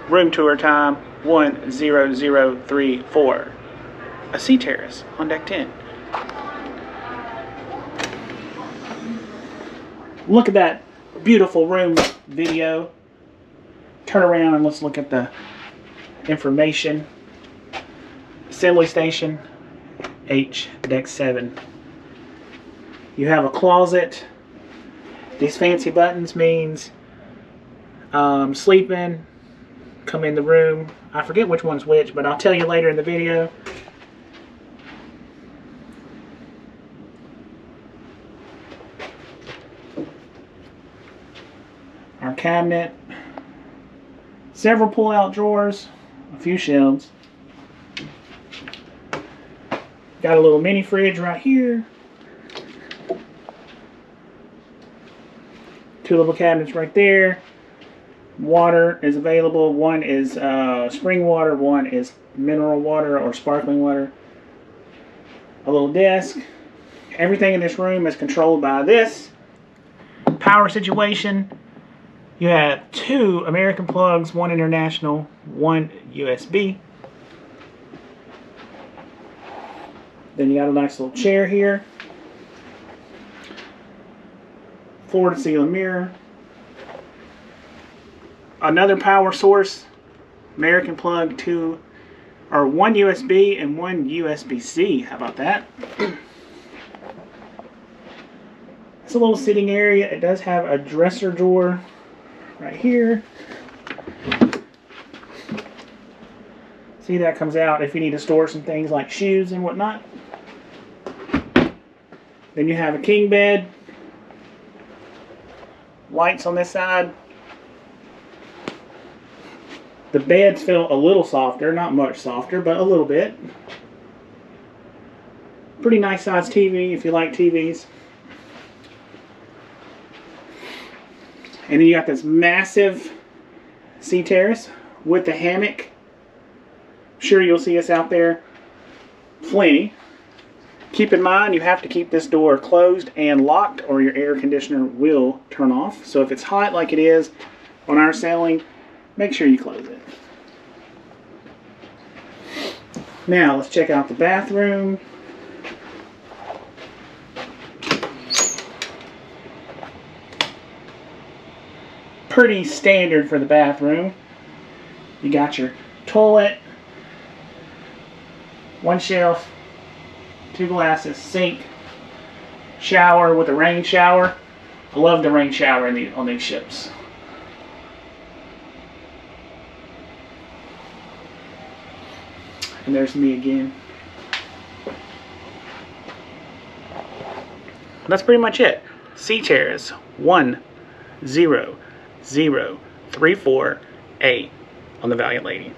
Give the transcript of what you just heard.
Room tour time 10034. A Sea Terrace on deck 10. Look at that beautiful room video. Turn around and let's look at the information. Assembly station H, deck 7. You have a closet. These fancy buttons means sleeping, come in the room. I forget which one's which, but I'll tell you later in the video. Our cabinet, several pull-out drawers, a few shelves. Got a little mini fridge right here. Two little cabinets right there. Water is available. One is spring water, one is mineral water or sparkling water. A little desk. Everything in this room is controlled by this. Power situation. You have 2 American plugs, 1 international, 1 USB. Then you got a nice little chair here. Floor to ceiling mirror. Another power source. American plug, 1 USB and 1 USB-C. How about that? It's a little sitting area. It does have a dresser drawer right here. See, that comes out if you need to store some things like shoes and whatnot. Then you have a king bed. Lights on this side. The beds feel a little softer, not much softer, but a little bit. Pretty nice size TV if you like TVs. And then you got this massive Sea Terrace with the hammock. I'm sure you'll see us out there plenty. Keep in mind, you have to keep this door closed and locked or your air conditioner will turn off. So if it's hot like it is on our sailing, make sure you close it. Now, let's check out the bathroom. Pretty standard for the bathroom. You got your toilet, 1 shelf, 2 glasses, sink, shower with a rain shower. I love the rain shower on these ships. And there's me again. That's pretty much it. Sea Terrace 10034A on the Valiant Lady.